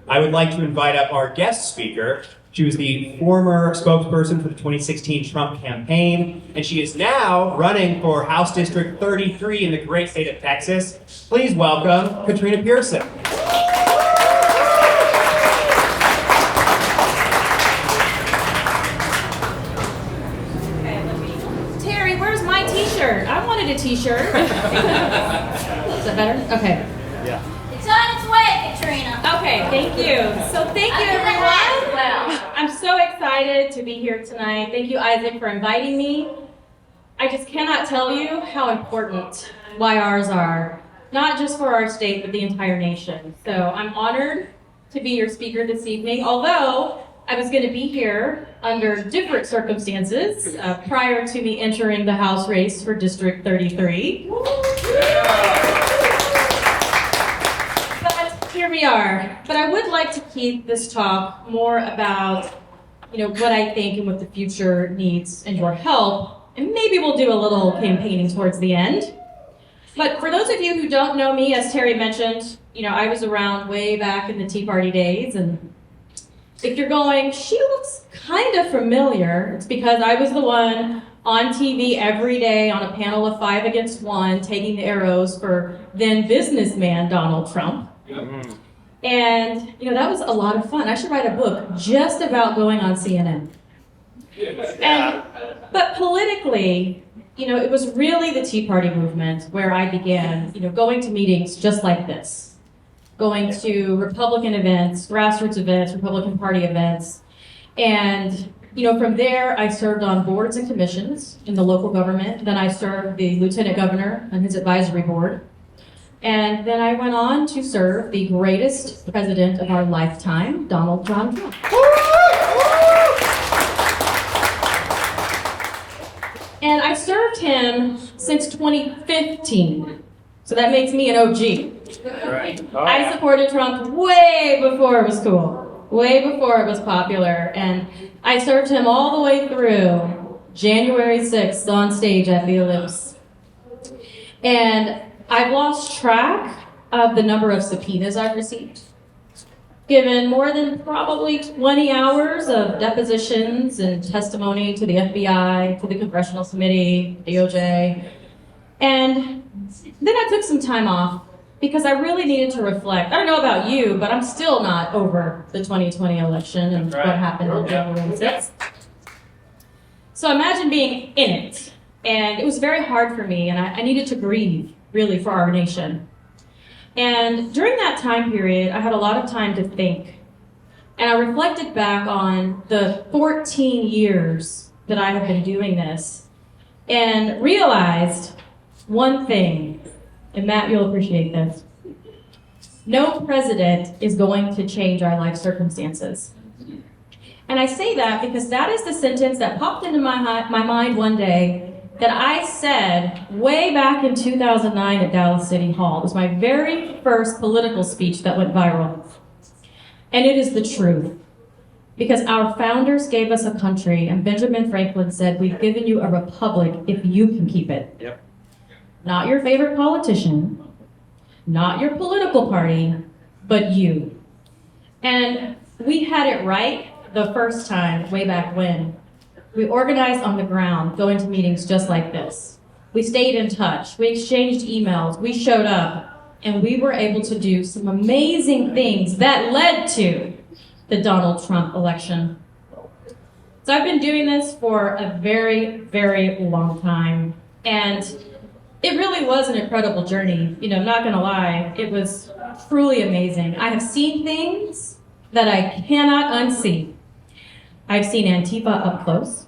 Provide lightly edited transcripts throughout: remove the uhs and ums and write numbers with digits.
I would like to invite up our guest speaker. She was the former spokesperson for the 2016 Trump campaign, and she is now running for House District 33 in the great state of Texas. Please welcome Katrina Pierson. Terry, where's my t-shirt? I wanted a t-shirt. Is that better? Okay. Yeah. It's on its way, Katrina. Okay, thank you. So thank you, everyone. Well, I'm so excited to be here tonight. Thank you, Isaac, for inviting me. I just cannot tell you how important YRs are, not just for our state, but the entire nation. So I'm honored to be your speaker this evening, although I was going to be here under different circumstances prior to me entering the House race for District 33. But here we are. But I would like to keep this talk more about, what I think and what the future needs and your help. And maybe we'll do a little campaigning towards the end. But for those of you who don't know me, as Terry mentioned, I was around way back in the Tea Party days, and if you're going, she looks kind of familiar, it's because I was the one on TV every day on a panel of 5 against 1, taking the arrows for then businessman Donald Trump. Mm-hmm. And, that was a lot of fun. I should write a book just about going on CNN. But politically, it was really the Tea Party movement where I began, going to meetings just like this. Going to Republican events, grassroots events, Republican Party events. And, from there, I served on boards and commissions in the local government. Then I served the lieutenant governor on his advisory board. And then I went on to serve the greatest president of our lifetime, Donald John Trump. And I served him since 2015. So that makes me an OG. Right. I supported Trump way before it was cool, way before it was popular, and I served him all the way through January 6th on stage at the Ellipse. And I've lost track of the number of subpoenas I've received, given more than probably 20 hours of depositions and testimony to the FBI, to the Congressional Committee, DOJ, and then I took some time off because I really needed to reflect. I don't know about you, but I'm still not over the 2020 election and what happened on January 6th. So imagine being in it. And it was very hard for me, and I needed to grieve, really, for our nation. And during that time period, I had a lot of time to think. And I reflected back on the 14 years that I have been doing this and realized one thing. And Matt, you'll appreciate this. No president is going to change our life circumstances. And I say that because that is the sentence that popped into my mind one day that I said way back in 2009 at Dallas City Hall. It was my very first political speech that went viral. And it is the truth. Because our founders gave us a country, and Benjamin Franklin said, "We've given you a republic if you can keep it." Yep. Not your favorite politician, not your political party, but you. And we had it right the first time, way back when. We organized on the ground, going to meetings just like this. We stayed in touch, we exchanged emails, we showed up, and we were able to do some amazing things that led to the Donald Trump election. So I've been doing this for a very, very long time, and it really was an incredible journey. I'm not gonna lie, it was truly amazing. I have seen things that I cannot unsee. I've seen Antifa up close.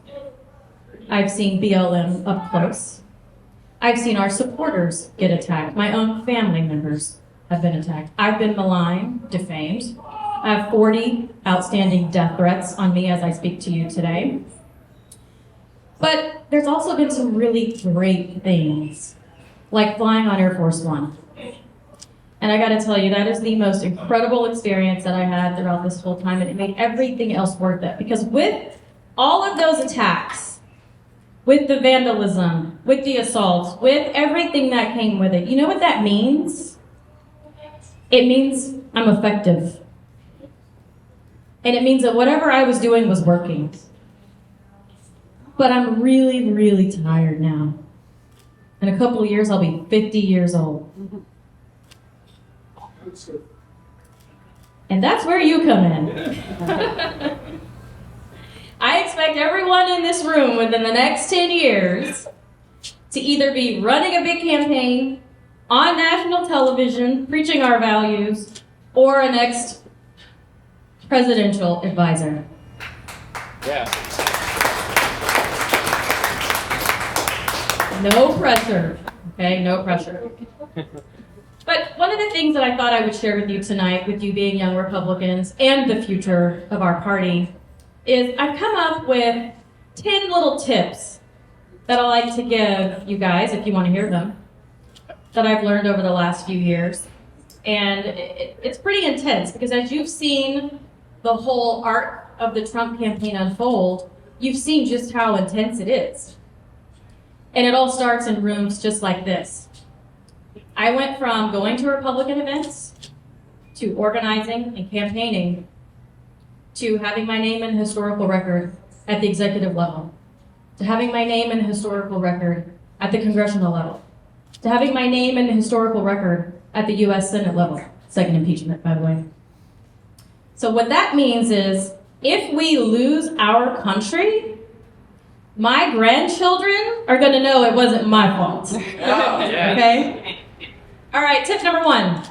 I've seen BLM up close. I've seen our supporters get attacked. My own family members have been attacked. I've been maligned, defamed. I have 40 outstanding death threats on me as I speak to you today. But there's also been some really great things, like flying on Air Force One. And I gotta tell you, that is the most incredible experience that I had throughout this whole time, and it made everything else worth it. Because with all of those attacks, with the vandalism, with the assaults, with everything that came with it, you know what that means? It means I'm effective. And it means that whatever I was doing was working. But I'm really, really tired now. In a couple of years, I'll be 50 years old. And that's where you come in. I expect everyone in this room within the next 10 years to either be running a big campaign, on national television, preaching our values, or a next presidential advisor. Yeah. No pressure, okay? No pressure. But one of the things that I thought I would share with you tonight, with you being young Republicans and the future of our party, is I've come up with 10 little tips that I like to give you guys, if you want to hear them, that I've learned over the last few years. And it's pretty intense, because as you've seen the whole arc of the Trump campaign unfold, you've seen just how intense it is. And it all starts in rooms just like this. I went from going to Republican events, to organizing and campaigning, to having my name in the historical record at the executive level, to having my name in the historical record at the congressional level, to having my name in the historical record at the U.S. Senate level. Second impeachment, by the way. So what that means is, if we lose our country, my grandchildren are going to know it wasn't my fault. Okay? All right, tip number 1.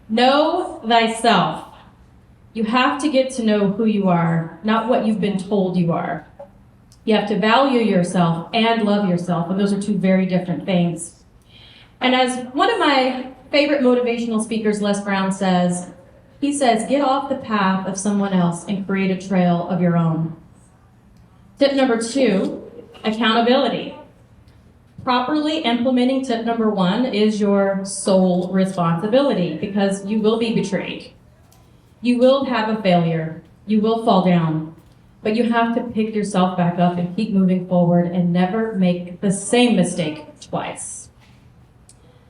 Know thyself. You have to get to know who you are, not what you've been told you are. You have to value yourself and love yourself, and those are two very different things. And as one of my favorite motivational speakers, Les Brown, says, he says, get off the path of someone else and create a trail of your own. Tip number 2, accountability. Properly implementing tip number 1 is your sole responsibility, because you will be betrayed. You will have a failure. You will fall down. But you have to pick yourself back up and keep moving forward and never make the same mistake twice.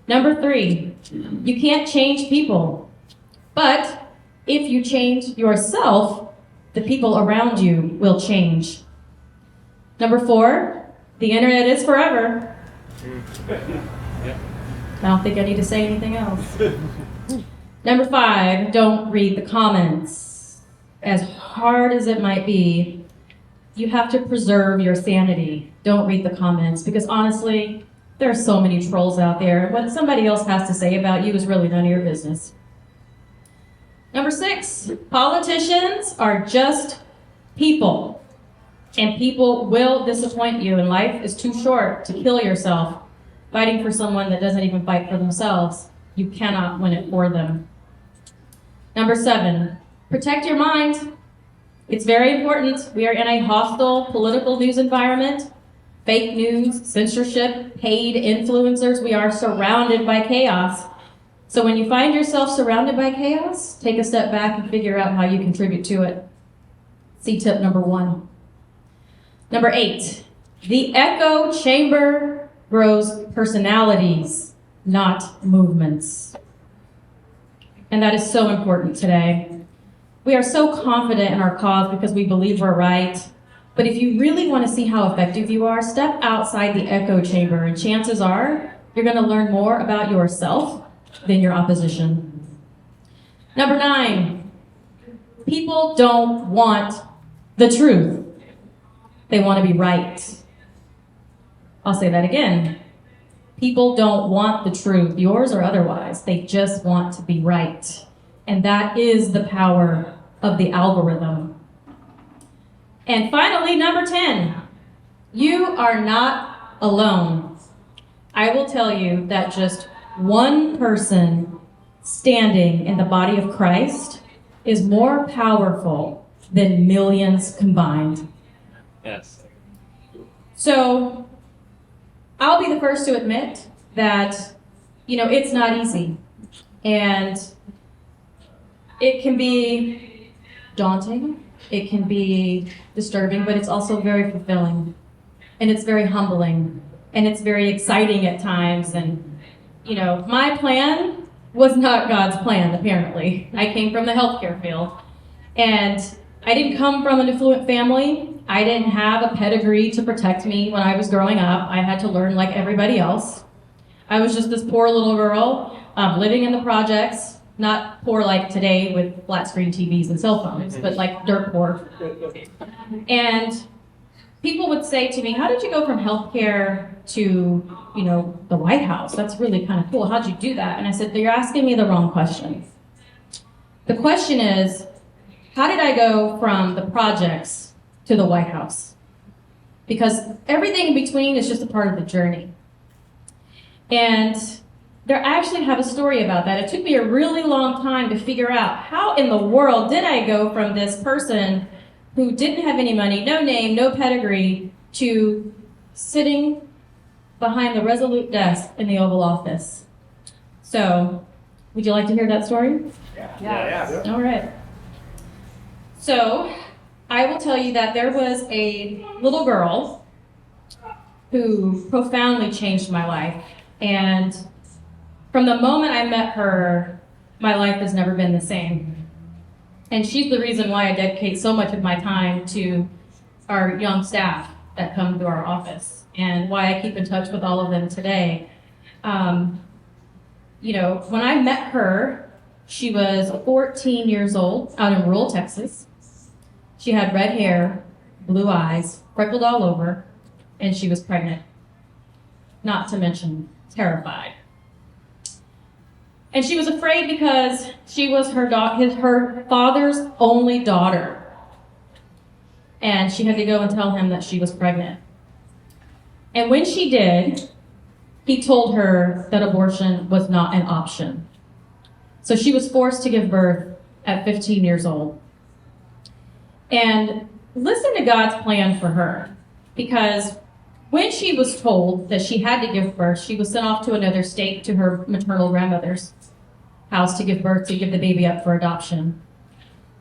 Number 3, you can't change people. But if you change yourself, the people around you will change. Number 4, the internet is forever. I don't think I need to say anything else. Number 5, don't read the comments. As hard as it might be, you have to preserve your sanity. Don't read the comments, because honestly, there are so many trolls out there. What somebody else has to say about you is really none of your business. Number 6, politicians are just people. And people will disappoint you, and life is too short to kill yourself fighting for someone that doesn't even fight for themselves. You cannot win it for them. Number 7, protect your mind. It's very important. We are in a hostile political news environment. Fake news, censorship, paid influencers. We are surrounded by chaos. So when you find yourself surrounded by chaos, take a step back and figure out how you contribute to it. See tip number 1. Number 8, the echo chamber grows personalities, not movements. And that is so important today. We are so confident in our cause because we believe we're right. But if you really want to see how effective you are, step outside the echo chamber, and chances are you're going to learn more about yourself than your opposition. Number 9, people don't want the truth. They want to be right. I'll say that again. People don't want the truth, yours or otherwise. They just want to be right. And that is the power of the algorithm. And finally, number 10, you are not alone. I will tell you that just one person standing in the body of Christ is more powerful than millions combined. Yes. So I'll be the first to admit that, it's not easy. And it can be daunting. It can be disturbing, but it's also very fulfilling. And it's very humbling. And it's very exciting at times. And, my plan was not God's plan, apparently. I came from the healthcare field. And I didn't come from an affluent family. I didn't have a pedigree to protect me when I was growing up. I had to learn like everybody else. I was just this poor little girl living in the projects, not poor like today with flat screen TVs and cell phones, but like dirt poor. And people would say to me, how did you go from healthcare to, the White House? That's really kind of cool. How'd you do that? And I said, you're asking me the wrong question. The question is, how did I go from the projects to the White House? Because everything in between is just a part of the journey. And I actually have a story about that. It took me a really long time to figure out how in the world did I go from this person who didn't have any money, no name, no pedigree, to sitting behind the resolute desk in the Oval Office. So, would you like to hear that story? Yeah. All right. So, I will tell you that there was a little girl who profoundly changed my life. And from the moment I met her, my life has never been the same. And she's the reason why I dedicate so much of my time to our young staff that come to our office, and why I keep in touch with all of them today. When I met her, she was 14 years old, out in rural Texas. She had red hair, blue eyes, freckled all over, and she was pregnant. Not to mention terrified. And she was afraid because she was her father's only daughter. And she had to go and tell him that she was pregnant. And when she did, he told her that abortion was not an option. So she was forced to give birth at 15 years old. And listen to God's plan for her, because when she was told that she had to give birth, she was sent off to another state to her maternal grandmother's house to give birth, to give the baby up for adoption.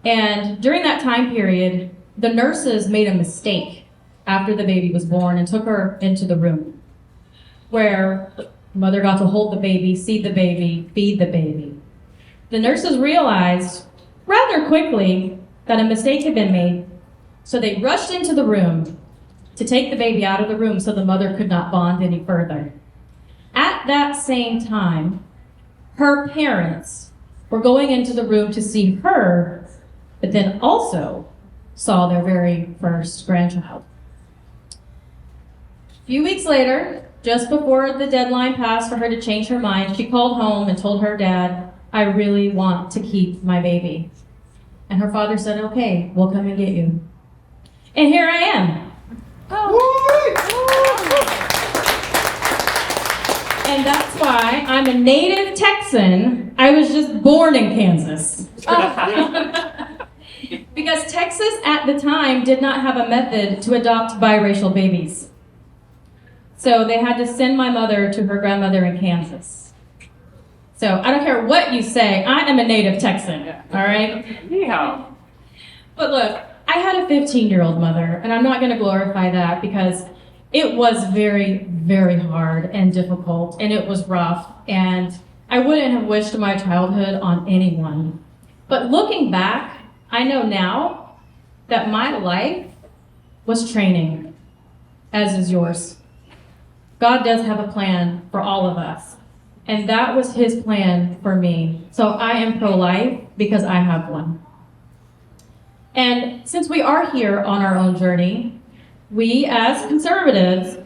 And during that time period, the nurses made a mistake after the baby was born and took her into the room where the mother got to hold the baby, see the baby, feed the baby. The nurses realized rather quickly that a mistake had been made, so they rushed into the room to take the baby out of the room so the mother could not bond any further. At that same time, her parents were going into the room to see her, but then also saw their very first grandchild. A few weeks later, just before the deadline passed for her to change her mind, she called home and told her dad, I really want to keep my baby. And her father said, okay, we'll come and get you. And here I am. And that's why I'm a native Texan. I was just born in Kansas. Because Texas at the time did not have a method to adopt biracial babies. So they had to send my mother to her grandmother in Kansas. So I don't care what you say, I am a native Texan, all right? Yeah. But look, I had a 15-year-old mother, and I'm not going to glorify that because it was very, very hard and difficult, and it was rough, and I wouldn't have wished my childhood on anyone. But looking back, I know now that my life was training, as is yours. God does have a plan for all of us, and that was his plan for me. So I am pro-life because I have one. And since we are here on our own journey, we as conservatives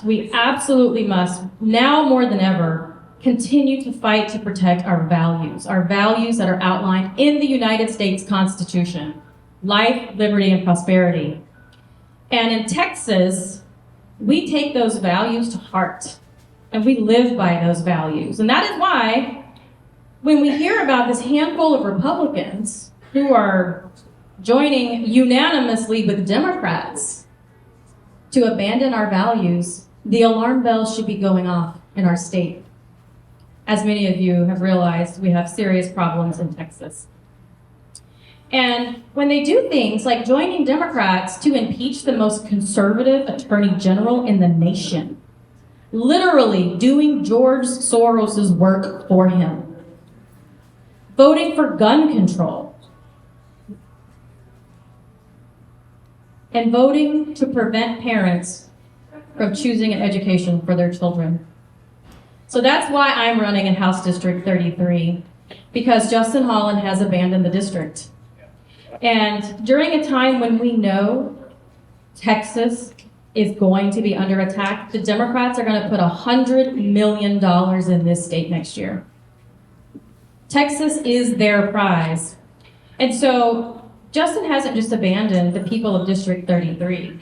we absolutely must, now more than ever, continue to fight to protect our values that are outlined in the United States Constitution: life, liberty, and prosperity. And in Texas, we take those values to heart, and we live by those values. And that is why, when we hear about this handful of Republicans who are joining unanimously with Democrats to abandon our values, the alarm bells should be going off in our state. As many of you have realized, we have serious problems in Texas. And when they do things like joining Democrats to impeach the most conservative attorney general in the nation, literally doing George Soros's work for him, voting for gun control, and voting to prevent parents from choosing an education for their children. So that's why I'm running in House District 33, because Justin Holland has abandoned the district. And during a time when we know Texas is going to be under attack, the Democrats are going to put $100 million in this state next year. Texas is their prize. And so Justin hasn't just abandoned the people of District 33.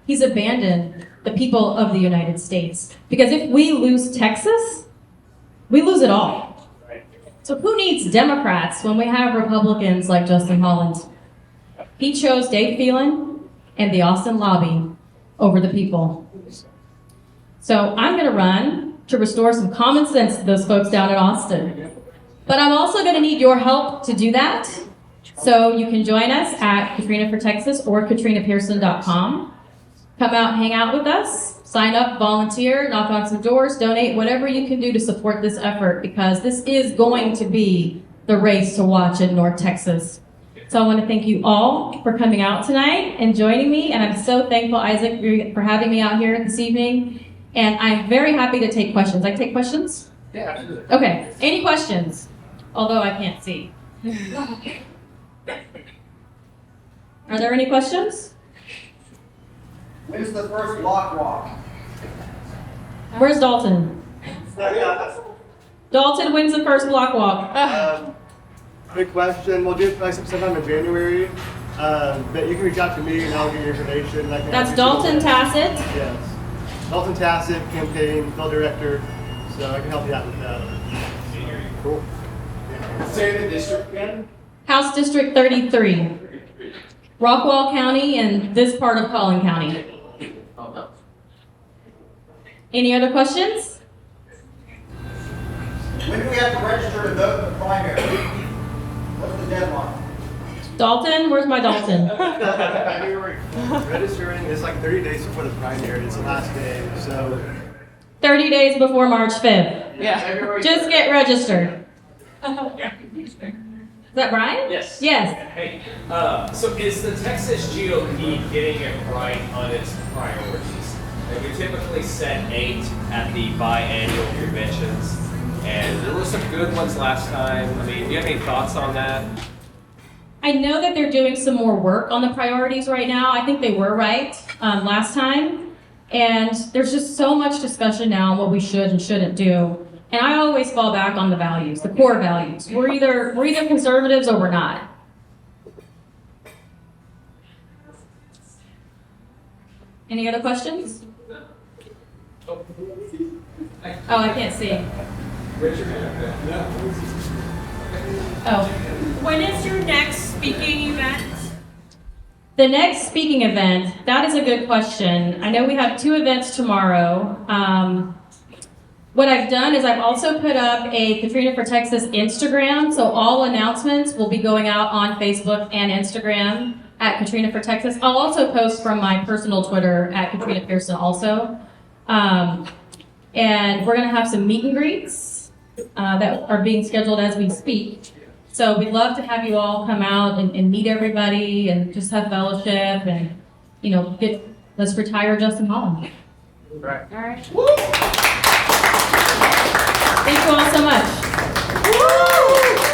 He's abandoned the people of the United States. Because if we lose Texas, we lose it all. So who needs Democrats when we have Republicans like Justin Holland? He chose Dave Phelan and the Austin lobby over the people. So I'm going to run to restore some common sense to those folks down in Austin. But I'm also going to need your help to do that. So you can join us at Katrina for Texas or KatrinaPierson.com. Come out, hang out with us, sign up, volunteer, knock on some doors, donate, whatever you can do to support this effort, because this is going to be the race to watch in North Texas. So I want to thank you all for coming out tonight and joining me. And I'm so thankful, Isaac, for having me out here this evening. And I'm very happy to take questions. I take questions? Yeah, absolutely. Okay. Any questions? Although I can't see. Are there any questions? When's the first block walk? Where's Dalton? Dalton wins the first block walk. Quick question. We'll do it like sometime in January. But you can reach out to me and I'll get your information. And I can That's help you Dalton through that. Tassett. Yes. Dalton Tassett, campaign, field director. So I can help you out with that. Cool. Say the district again. House District 33. Rockwall County and this part of Collin County. Any other questions? When do we have to register to vote in the primary? What's the deadline? Dalton? Where's my Dalton? Registering is like 30 days before the primary. It's the last day. So 30 days before March 5th. Yeah. Just get registered. Is that Brian? Yes. Yes. Hey, so is the Texas GOP getting it right on its priorities? Like we typically set 8 at the biannual conventions, and there were some good ones last time. I mean, do you have any thoughts on that? I know that they're doing some more work on the priorities right now. I think they were right last time. And there's just so much discussion now on what we should and shouldn't do. And I always fall back on the values, the core values. We're either conservatives or we're not. Any other questions? Oh, I can't see. Oh. When is your next speaking event? The next speaking event, that is a good question. I know we have 2 events tomorrow. What I've done is I've also put up a Katrina for Texas Instagram, so all announcements will be going out on Facebook and Instagram at Katrina for Texas. I'll also post from my personal Twitter at Katrina Pierson also. And we're going to have some meet and greets that are being scheduled as we speak. So we'd love to have you all come out and meet everybody and just have fellowship and, you know, let's retire Justin Holland. Right. All right. Thank you all so much. Woo!